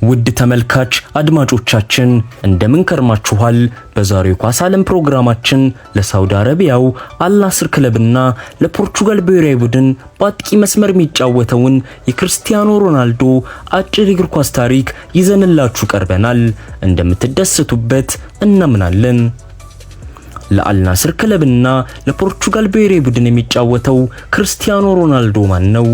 ውድ ተመልካች አድማጮቻችን እንደምን ከርማችኋል? በዛሬው ኳስ ዓለም ፕሮግራማችን ለሳውዲ አረቢያው አልናስር ክለብና ለፖርቹጋል ብሔራዊ ቡድን በአጥቂ መስመር የሚጫወተውን የክርስቲያኖ ሮናልዶ አጭር እግር ኳስ ታሪክ ይዘንላችሁ ቀርበናል። እንደምትደሰቱበት እናምናለን። ለአልናስር ክለብና ለፖርቹጋል ብሔራዊ ቡድን የሚጫወተው ክርስቲያኖ ሮናልዶ ማን ነው?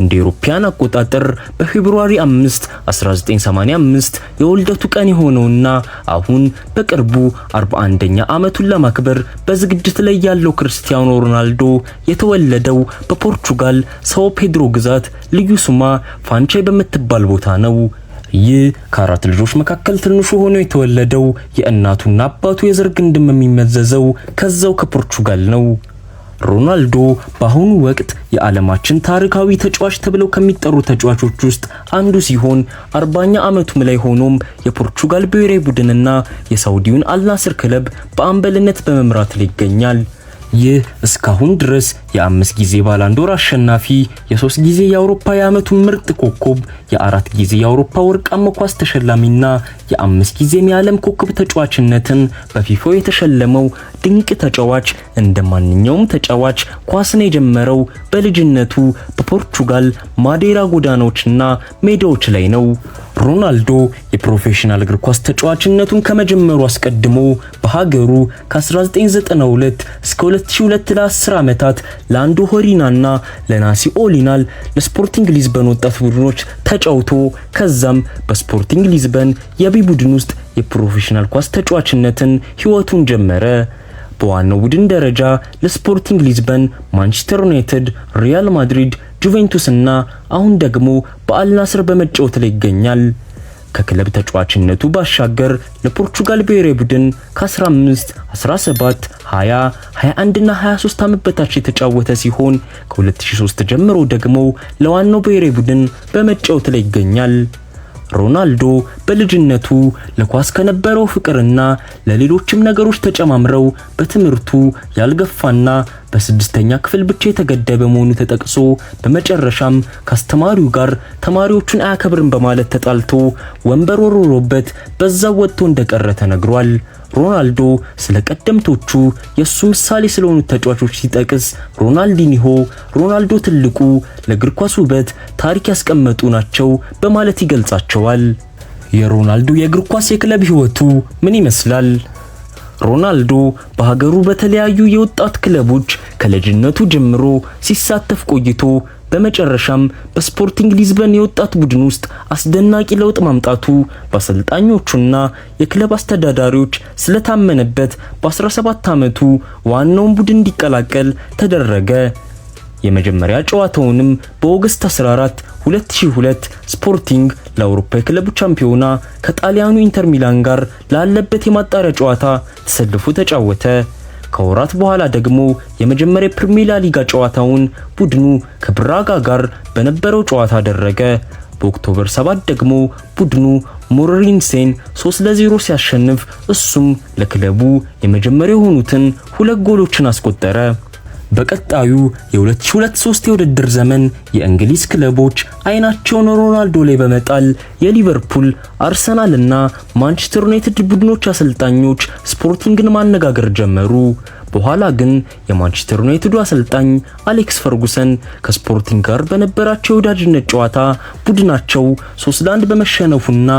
እንደ ኢሮፒያን አቆጣጠር በፌብሩዋሪ 5 1985 የውልደቱ ቀን የሆነውና አሁን በቅርቡ 41ኛ ዓመቱን ለማክበር በዝግጅት ላይ ያለው ክርስቲያኖ ሮናልዶ የተወለደው በፖርቹጋል ሳኦ ፔድሮ ግዛት ልዩ ስሟ ፋንቻይ በምትባል ቦታ ነው። ይህ ከአራት ልጆች መካከል ትንሹ ሆኖ የተወለደው የእናቱና አባቱ የዘር ግንድም የሚመዘዘው ከዛው ከፖርቹጋል ነው። ሮናልዶ በአሁኑ ወቅት የዓለማችን ታሪካዊ ተጫዋች ተብለው ከሚጠሩ ተጫዋቾች ውስጥ አንዱ ሲሆን 40ኛ ዓመቱም ላይ ሆኖም የፖርቹጋል ብሔራዊ ቡድንና የሳውዲውን አልናስር ክለብ በአምበልነት በመምራት ላይ ይገኛል። ይህ እስካሁን ድረስ የ5 ጊዜ ባላንዶር አሸናፊ፣ የ3 ጊዜ የአውሮፓ የዓመቱ ምርጥ ኮከብ፣ የ4 ጊዜ የአውሮፓ ወርቃማ ኳስ ተሸላሚና የ5 ጊዜ የዓለም ኮከብ ተጫዋችነትን በፊፋ የተሸለመው ድንቅ ተጫዋች እንደማንኛውም ተጫዋች ኳስን የጀመረው በልጅነቱ በፖርቹጋል ማዴራ ጎዳናዎችና ሜዳዎች ላይ ነው። ሮናልዶ የፕሮፌሽናል እግር ኳስ ተጫዋችነቱን ከመጀመሩ አስቀድሞ በሀገሩ ከ1992 እስከ 2002 ለ10 ዓመታት ለአንዶ ሆሪናና ለናሲ ኦሊናል ለስፖርቲንግ ሊዝበን ወጣት ቡድኖች ተጫውቶ ከዛም በስፖርቲንግ ሊዝበን የቢ ቡድን ውስጥ የፕሮፌሽናል ኳስ ተጫዋችነትን ህይወቱን ጀመረ። በዋናው ቡድን ደረጃ ለስፖርቲንግ ሊዝበን፣ ማንቸስተር ዩናይትድ፣ ሪያል ማድሪድ፣ ጁቬንቱስ እና አሁን ደግሞ በአልናስር በመጫወት ላይ ይገኛል። ከክለብ ተጫዋችነቱ ባሻገር ለፖርቹጋል ብሔራዊ ቡድን ከ15፣ 17፣ 20፣ 21 እና 23 ዓመት በታች የተጫወተ ሲሆን ከ2003 ጀምሮ ደግሞ ለዋናው ብሔራዊ ቡድን በመጫወት ላይ ይገኛል። ሮናልዶ በልጅነቱ ለኳስ ከነበረው ፍቅርና ለሌሎችም ነገሮች ተጨማምረው በትምህርቱ ያልገፋና በስድስተኛ ክፍል ብቻ የተገደበ መሆኑ ተጠቅሶ በመጨረሻም ከአስተማሪው ጋር ተማሪዎቹን አያከብርም በማለት ተጣልቶ ወንበር ወርሮበት በዛው ወጥቶ እንደቀረ ተነግሯል። ሮናልዶ ስለ ቀደምቶቹ የሱ ምሳሌ ስለሆኑ ተጫዋቾች ሲጠቅስ ሮናልዲኒሆ፣ ሮናልዶ ትልቁ ለእግር ኳስ ውበት ታሪክ ያስቀመጡ ናቸው በማለት ይገልጻቸዋል። የሮናልዶ የእግር ኳስ የክለብ ህይወቱ ምን ይመስላል? ሮናልዶ በሀገሩ በተለያዩ የወጣት ክለቦች ከልጅነቱ ጀምሮ ሲሳተፍ ቆይቶ በመጨረሻም በስፖርቲንግ ሊዝበን የወጣት ቡድን ውስጥ አስደናቂ ለውጥ ማምጣቱ በአሰልጣኞቹና የክለብ አስተዳዳሪዎች ስለታመነበት በ17 ዓመቱ ዋናውን ቡድን እንዲቀላቀል ተደረገ። የመጀመሪያ ጨዋታውንም በኦገስት 14 2002 ስፖርቲንግ ለአውሮፓ የክለብ ቻምፒዮና ከጣሊያኑ ኢንተር ሚላን ጋር ላለበት የማጣሪያ ጨዋታ ተሰልፎ ተጫወተ። ከወራት በኋላ ደግሞ የመጀመሪያ ፕሪሚየር ሊጋ ጨዋታውን ቡድኑ ከብራጋ ጋር በነበረው ጨዋታ አደረገ። በኦክቶበር 7 ደግሞ ቡድኑ ሞሪንሴን 3-0 ሲያሸንፍ እሱም ለክለቡ የመጀመሪያ የሆኑትን 2 ጎሎችን አስቆጠረ። በቀጣዩ የ2002-3 የውድድር ዘመን የእንግሊዝ ክለቦች አይናቸውን ሮናልዶ ላይ በመጣል የሊቨርፑል፣ አርሰናል እና ማንቸስተር ዩናይትድ ቡድኖች አሰልጣኞች ስፖርቲንግን ማነጋገር ጀመሩ። በኋላ ግን የማንቸስተር ዩናይትዱ አሰልጣኝ አሌክስ ፈርጉሰን ከስፖርቲንግ ጋር በነበራቸው የወዳጅነት ጨዋታ ቡድናቸው 3-1 በመሸነፉና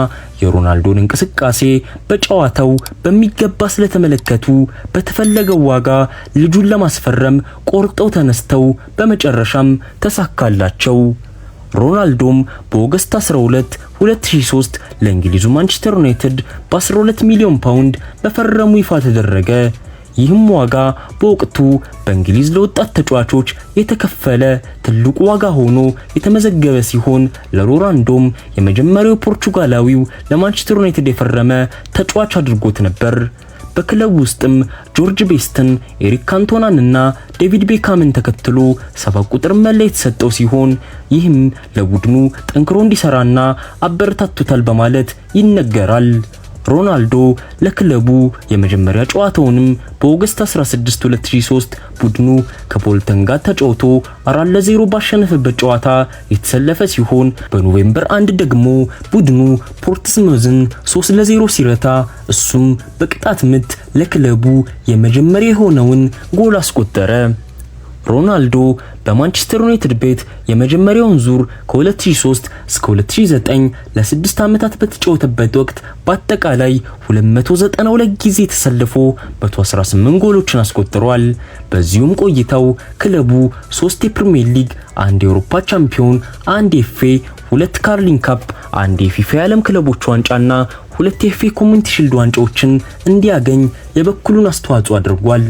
የሮናልዶን እንቅስቃሴ በጨዋታው በሚገባ ስለተመለከቱ በተፈለገው ዋጋ ልጁን ለማስፈረም ቆርጠው ተነስተው በመጨረሻም ተሳካላቸው። ሮናልዶም በኦገስት 12 2003 ለእንግሊዙ ማንቸስተር ዩናይትድ በ12 ሚሊዮን ፓውንድ መፈረሙ ይፋ ተደረገ። ይህም ዋጋ በወቅቱ በእንግሊዝ ለወጣት ተጫዋቾች የተከፈለ ትልቁ ዋጋ ሆኖ የተመዘገበ ሲሆን ለሮናልዶም የመጀመሪያው ፖርቹጋላዊው ለማንቸስተር ዩናይትድ የፈረመ ተጫዋች አድርጎት ነበር። በክለቡ ውስጥም ጆርጅ ቤስትን፣ ኤሪክ ካንቶናን እና ዴቪድ ቤካምን ተከትሎ 7 ቁጥር መለያ የተሰጠው ሲሆን ይህም ለቡድኑ ጠንክሮ እንዲሰራና አበረታቶታል በማለት ይነገራል። ሮናልዶ ለክለቡ የመጀመሪያ ጨዋታውንም በኦገስት 16 2003 ቡድኑ ከቦልተን ጋር ተጫውቶ 4-0 ባሸነፈበት ጨዋታ የተሰለፈ ሲሆን በኖቬምበር 1 ደግሞ ቡድኑ ፖርትስሙዝን 3-0 ሲረታ እሱም በቅጣት ምት ለክለቡ የመጀመሪያ የሆነውን ጎል አስቆጠረ። ሮናልዶ በማንቸስተር ዩናይትድ ቤት የመጀመሪያውን ዙር ከ2003 እስከ 2009 ለ6 ዓመታት በተጫወተበት ወቅት በአጠቃላይ 292 ጊዜ ተሰልፎ 118 ጎሎችን አስቆጥሯል። በዚሁም ቆይታው ክለቡ 3 የፕሪሚየር ሊግ፣ 1 የአውሮፓ ቻምፒዮን፣ 1 የኤፍኤ፣ 2 ካርሊንግ ካፕ፣ 1 የፊፋ የዓለም ክለቦች ዋንጫና 2 የኤፍኤ ኮሚኒቲ ሺልድ ዋንጫዎችን እንዲያገኝ የበኩሉን አስተዋጽኦ አድርጓል።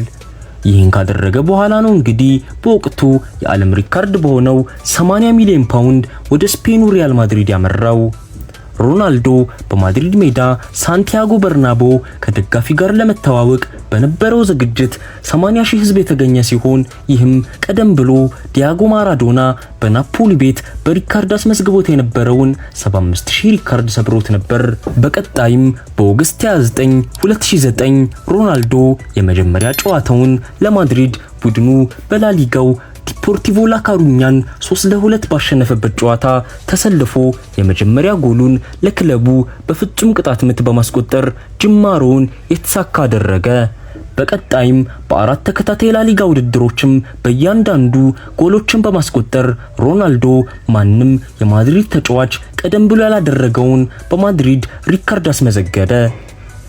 ይህን ካደረገ በኋላ ነው እንግዲህ በወቅቱ የዓለም ሪካርድ በሆነው 80 ሚሊዮን ፓውንድ ወደ ስፔኑ ሪያል ማድሪድ ያመራው። ሮናልዶ በማድሪድ ሜዳ ሳንቲያጎ በርናቦ ከደጋፊ ጋር ለመተዋወቅ በነበረው ዝግጅት 80,000 ሕዝብ የተገኘ ሲሆን ይህም ቀደም ብሎ ዲያጎ ማራዶና በናፖሊ ቤት በሪካርድ አስመዝግቦት የነበረውን 75,000 ሪካርድ ሰብሮት ነበር። በቀጣይም በኦገስት 29 2009 ሮናልዶ የመጀመሪያ ጨዋታውን ለማድሪድ ቡድኑ በላሊጋው ዲፖርቲቮ ላካሩኛን 3-2 ባሸነፈበት ጨዋታ ተሰልፎ የመጀመሪያ ጎሉን ለክለቡ በፍጹም ቅጣት ምት በማስቆጠር ጅማሮውን የተሳካ አደረገ። በቀጣይም በ4 ተከታታይ ላሊጋ ውድድሮችም በእያንዳንዱ ጎሎችን በማስቆጠር ሮናልዶ ማንም የማድሪድ ተጫዋች ቀደም ብሎ ያላደረገውን በማድሪድ ሪካርድ አስመዘገበ።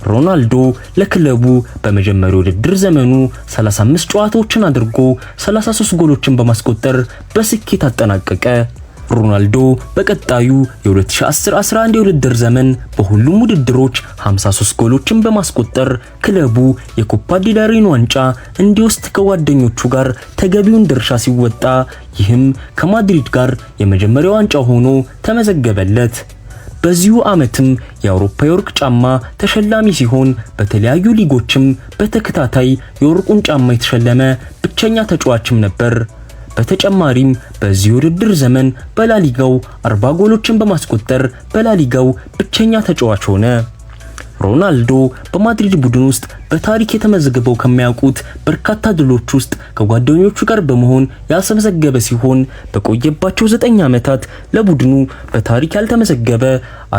ሮናልዶ ለክለቡ በመጀመሪያው ውድድር ዘመኑ 35 ጨዋታዎችን አድርጎ 33 ጎሎችን በማስቆጠር በስኬት አጠናቀቀ። ሮናልዶ በቀጣዩ የ2010-11 የውድድር ዘመን በሁሉም ውድድሮች 53 ጎሎችን በማስቆጠር ክለቡ የኮፓ ዲላሬን ዋንጫ እንዲወስድ ከጓደኞቹ ጋር ተገቢውን ድርሻ ሲወጣ፣ ይህም ከማድሪድ ጋር የመጀመሪያው ዋንጫ ሆኖ ተመዘገበለት። በዚሁ ዓመትም የአውሮፓ የወርቅ ጫማ ተሸላሚ ሲሆን በተለያዩ ሊጎችም በተከታታይ የወርቁን ጫማ የተሸለመ ብቸኛ ተጫዋችም ነበር። በተጨማሪም በዚህ ውድድር ዘመን በላሊጋው 40 ጎሎችን በማስቆጠር በላሊጋው ብቸኛ ተጫዋች ሆነ። ሮናልዶ በማድሪድ ቡድን ውስጥ በታሪክ የተመዘገበው ከሚያውቁት በርካታ ድሎች ውስጥ ከጓደኞቹ ጋር በመሆን ያስመዘገበ ሲሆን በቆየባቸው 9 ዓመታት ለቡድኑ በታሪክ ያልተመዘገበ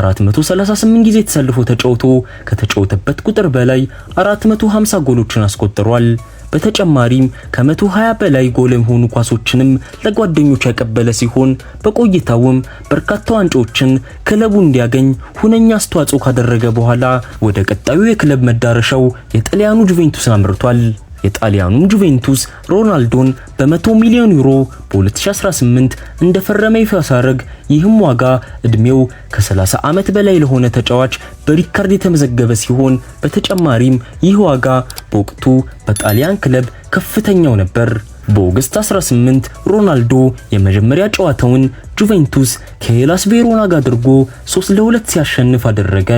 438 ጊዜ ተሰልፎ ተጫውቶ ከተጫወተበት ቁጥር በላይ 450 ጎሎችን አስቆጥሯል። በተጨማሪም ከ120 በላይ ጎል የሆኑ ኳሶችንም ለጓደኞቹ ያቀበለ ሲሆን በቆይታውም በርካታ ዋንጫዎችን ክለቡ እንዲያገኝ ሁነኛ አስተዋጽኦ ካደረገ በኋላ ወደ ቀጣዩ የክለብ መዳረሻው የጣሊያኑ ጁቬንቱስ አምርቷል። የጣሊያኑም ጁቬንቱስ ሮናልዶን በ100 ሚሊዮን ዩሮ በ2018 እንደፈረመ ይፋ ሲያደርግ ይህም ዋጋ እድሜው ከ30 ዓመት በላይ ለሆነ ተጫዋች በሪካርድ የተመዘገበ ሲሆን በተጨማሪም ይህ ዋጋ በወቅቱ በጣሊያን ክለብ ከፍተኛው ነበር። በኦገስት 18 ሮናልዶ የመጀመሪያ ጨዋታውን ጁቬንቱስ ከሄላስ ቬሮና ጋር አድርጎ 3-2 ሲያሸንፍ አደረገ።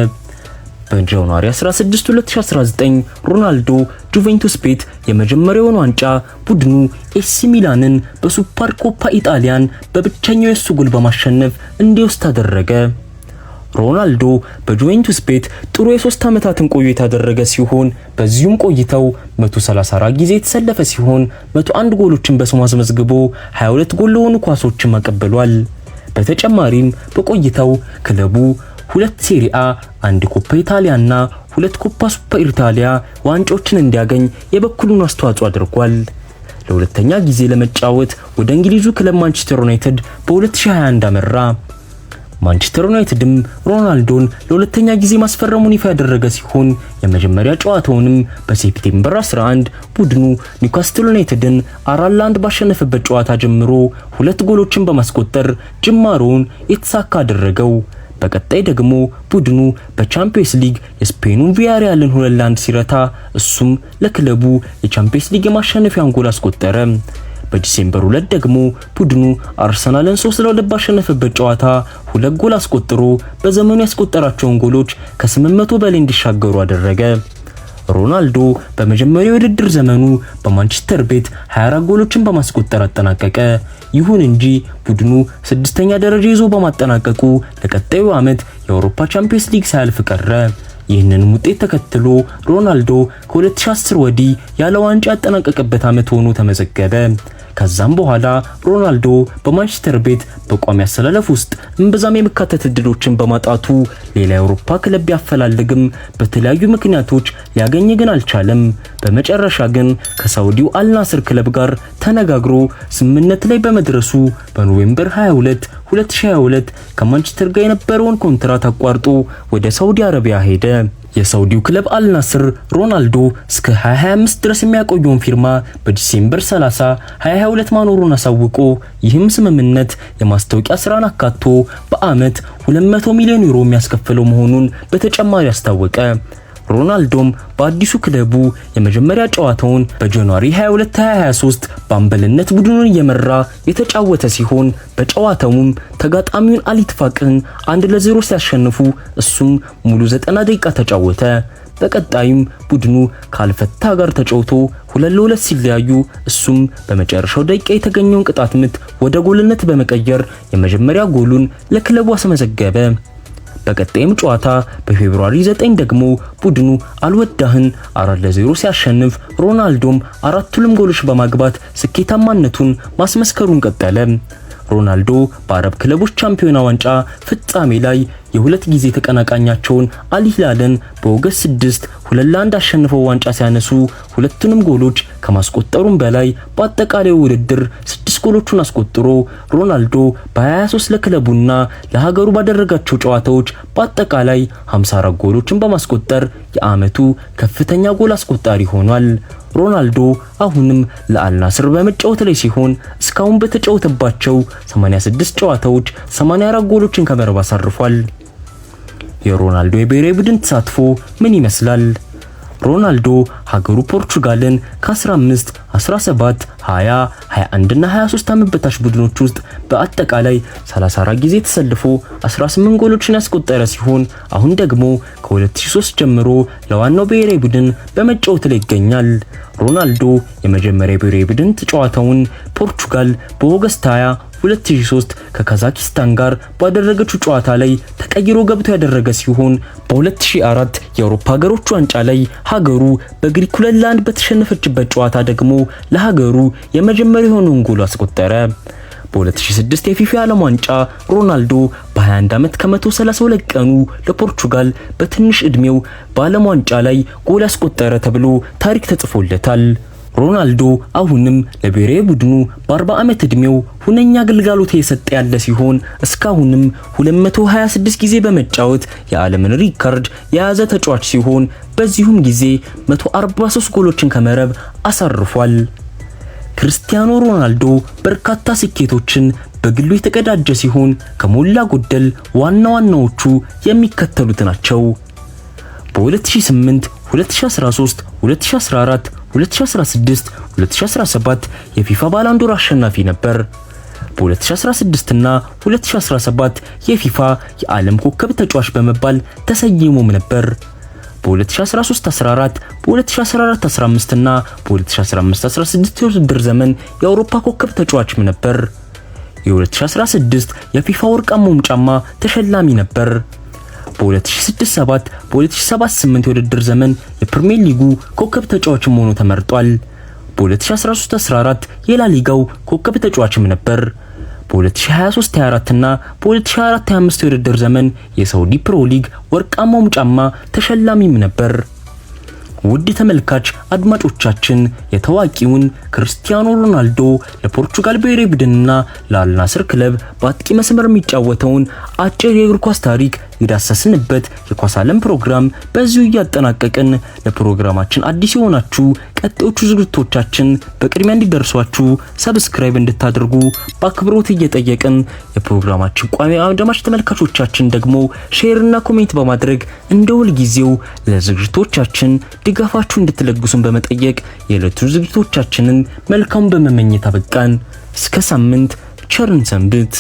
በጃንዋሪ 16 2019 ሮናልዶ ጁቬንቱስ ቤት የመጀመሪያውን ዋንጫ ቡድኑ ኤሲ ሚላንን በሱፐር ኮፓ ኢጣሊያን በብቸኛው የሱ ጎል በማሸነፍ እንዲወስድ አደረገ። ሮናልዶ በጁቬንቱስ ቤት ጥሩ የ3 ዓመታትን ቆይታ ያደረገ ሲሆን በዚሁም ቆይታው 134 ጊዜ የተሰለፈ ሲሆን 101 ጎሎችን በስሙ አስመዝግቦ 22 ጎል ለሆኑ ኳሶችን አቀብሏል። በተጨማሪም በቆይታው ክለቡ 2 ሴሪአ፣ 1 ኮፓ ኢታሊያና 2 ኮፓ ሱፐር ኢታሊያ ዋንጫዎችን እንዲያገኝ የበኩሉን አስተዋጽኦ አድርጓል። ለሁለተኛ ጊዜ ለመጫወት ወደ እንግሊዙ ክለብ ማንቸስተር ዩናይትድ በ2021 አመራ። ማንቸስተር ዩናይትድም ሮናልዶን ለሁለተኛ ጊዜ ማስፈረሙን ይፋ ያደረገ ሲሆን የመጀመሪያ ጨዋታውንም በሴፕቴምበር 11 ቡድኑ ኒውካስትል ዩናይትድን 4-1 ባሸነፈበት ጨዋታ ጀምሮ 2 ጎሎችን በማስቆጠር ጅማሮውን የተሳካ አደረገው። በቀጣይ ደግሞ ቡድኑ በቻምፒየንስ ሊግ የስፔኑን ቪያሪያልን 2-1 ሲረታ እሱም ለክለቡ የቻምፒየንስ ሊግ የማሸነፊያን ጎል አስቆጠረ። በዲሴምበር 2 ደግሞ ቡድኑ አርሰናልን 3-2 ባሸነፈበት ጨዋታ 2 ጎል አስቆጥሮ በዘመኑ ያስቆጠራቸውን ጎሎች ከ800 በላይ እንዲሻገሩ አደረገ። ሮናልዶ በመጀመሪያው የውድድር ዘመኑ በማንቸስተር ቤት 24 ጎሎችን በማስቆጠር አጠናቀቀ። ይሁን እንጂ ቡድኑ 6ኛ ደረጃ ይዞ በማጠናቀቁ ለቀጣዩ ዓመት የአውሮፓ ቻምፒየንስ ሊግ ሳያልፍ ቀረ። ይህንን ውጤት ተከትሎ ሮናልዶ ከ2010 ወዲህ ያለ ዋንጫ ያጠናቀቀበት ዓመት ሆኖ ተመዘገበ። ከዛም በኋላ ሮናልዶ በማንቸስተር ቤት በቋሚ አሰላለፍ ውስጥ እምብዛም የመካተት እድሎችን በማጣቱ ሌላ የአውሮፓ ክለብ ቢያፈላልግም በተለያዩ ምክንያቶች ሊያገኝ ግን አልቻለም። በመጨረሻ ግን ከሳውዲው አልናስር ክለብ ጋር ተነጋግሮ ስምምነት ላይ በመድረሱ በኖቬምበር 22 2022 ከማንቸስተር ጋር የነበረውን ኮንትራት አቋርጦ ወደ ሳውዲ አረቢያ ሄደ። የሳውዲው ክለብ አልናስር ሮናልዶ እስከ 2025 ድረስ የሚያቆየውን ፊርማ በዲሴምበር 30 2022 ማኖሩን አሳውቆ ይህም ስምምነት የማስታወቂያ ስራን አካቶ በአመት 200 ሚሊዮን ዩሮ የሚያስከፍለው መሆኑን በተጨማሪ አስታወቀ። ሮናልዶም በአዲሱ ክለቡ የመጀመሪያ ጨዋታውን በጃንዋሪ 22 2023 በአምበልነት ቡድኑን እየመራ የተጫወተ ሲሆን በጨዋታውም ተጋጣሚውን አሊትፋቅን 1-0 ሲያሸንፉ እሱም ሙሉ 90 ደቂቃ ተጫወተ። በቀጣይም ቡድኑ ከአልፈታ ጋር ተጫውቶ 2-2 ሲለያዩ እሱም በመጨረሻው ደቂቃ የተገኘውን ቅጣት ምት ወደ ጎልነት በመቀየር የመጀመሪያ ጎሉን ለክለቡ አስመዘገበ። በቀጣይም ጨዋታ በፌብሩዋሪ 9 ደግሞ ቡድኑ አልወዳህን 4-0 ሲያሸንፍ ሮናልዶም አራቱንም ጎሎች በማግባት ስኬታማነቱን ማስመስከሩን ቀጠለ። ሮናልዶ በአረብ ክለቦች ቻምፒዮና ዋንጫ ፍጻሜ ላይ የሁለት ጊዜ ተቀናቃኛቸውን አልሂላልን በኦገስት 6 2-1 አሸንፈው ዋንጫ ሲያነሱ ሁለቱንም ጎሎች ከማስቆጠሩም በላይ በአጠቃላይ ውድድር 6 ጎሎችን አስቆጥሮ ሮናልዶ በ23 ለክለቡና ለሀገሩ ባደረጋቸው ጨዋታዎች በአጠቃላይ 54 ጎሎችን በማስቆጠር የዓመቱ ከፍተኛ ጎል አስቆጣሪ ሆኗል። ሮናልዶ አሁንም ለአልናስር በመጫወት ላይ ሲሆን እስካሁን በተጫወተባቸው 86 ጨዋታዎች 84 ጎሎችን ከመረብ አሳርፏል። የሮናልዶ የብሔራዊ ቡድን ተሳትፎ ምን ይመስላል? ሮናልዶ ሀገሩ ፖርቹጋልን ከ15፣ 17፣ 20፣ 21 እና 23 ዓመት በታች ቡድኖች ውስጥ በአጠቃላይ 34 ጊዜ ተሰልፎ 18 ጎሎችን ያስቆጠረ ሲሆን አሁን ደግሞ ከ2003 ጀምሮ ለዋናው ብሔራዊ ቡድን በመጫወት ላይ ይገኛል። ሮናልዶ የመጀመሪያ ብሔራዊ ቡድን ጨዋታውን ፖርቹጋል በኦገስት 20 2003 ከካዛኪስታን ጋር ባደረገችው ጨዋታ ላይ ተቀይሮ ገብቶ ያደረገ ሲሆን በ2004 የአውሮፓ ሀገሮች ዋንጫ ላይ ሀገሩ በግሪክ 2-1 በተሸነፈችበት ጨዋታ ደግሞ ለሀገሩ የመጀመሪያ የሆነውን ጎል አስቆጠረ። በ2006 የፊፋ ዓለም ዋንጫ ሮናልዶ በ21 ዓመት ከ132 ቀኑ ለፖርቹጋል በትንሽ እድሜው በዓለም ዋንጫ ላይ ጎል ያስቆጠረ ተብሎ ታሪክ ተጽፎለታል። ሮናልዶ አሁንም ለብሔራዊ ቡድኑ በ40 ዓመት እድሜው ሁነኛ አገልግሎት እየሰጠ ያለ ሲሆን እስካሁንም 226 ጊዜ በመጫወት የዓለምን ሪካርድ የያዘ ተጫዋች ሲሆን በዚሁም ጊዜ 143 ጎሎችን ከመረብ አሳርፏል። ክርስቲያኖ ሮናልዶ በርካታ ስኬቶችን በግሉ የተቀዳጀ ሲሆን ከሞላ ጎደል ዋና ዋናዎቹ የሚከተሉት ናቸው። በ2008፣ 2013፣ 2014 2016 2017 የፊፋ ባላንዶር አሸናፊ ነበር። በ2016 እና 2017 የፊፋ የዓለም ኮከብ ተጫዋች በመባል ተሰይሞም ነበር። በ2013-14 በ2014-15 እና በ2015-16 የውድድር ዘመን የአውሮፓ ኮከብ ተጫዋችም ነበር። የ2016 የፊፋ ወርቃማው ጫማ ተሸላሚ ነበር። በ2006-7 በ2007-8 የውድድር ዘመን የፕሪሚየር ሊጉ ኮከብ ተጫዋችም ሆኖ ተመርጧል። በ2013-14 የላሊጋው ኮከብ ተጫዋችም ነበር። በ2023-24 እና በ2024-25 የውድድር ዘመን የሳውዲ ፕሮ ሊግ ወርቃማው ጫማ ተሸላሚም ነበር። ውድ ተመልካች አድማጮቻችን የታዋቂውን ክርስቲያኖ ሮናልዶ ለፖርቹጋል ብሔራዊ ቡድንና ለአልናስር ክለብ በአጥቂ መስመር የሚጫወተውን አጭር የእግር ኳስ ታሪክ የዳሰስንበት የኳስ ዓለም ፕሮግራም በዚሁ እያጠናቀቅን ለፕሮግራማችን አዲስ የሆናችሁ ቀጣዮቹ ዝግጅቶቻችን በቅድሚያ እንዲደርሷችሁ ሰብስክራይብ እንድታደርጉ በአክብሮት እየጠየቅን የፕሮግራማችን ቋሚ አድማጭ ተመልካቾቻችን ደግሞ ሼር እና ኮሜንት በማድረግ እንደ ሁል ጊዜው ለዝግጅቶቻችን ድጋፋችሁ እንድትለግሱን በመጠየቅ የዕለቱ ዝግጅቶቻችንን መልካም በመመኘት አበቃን። እስከ ሳምንት ቸርን ሰንብት።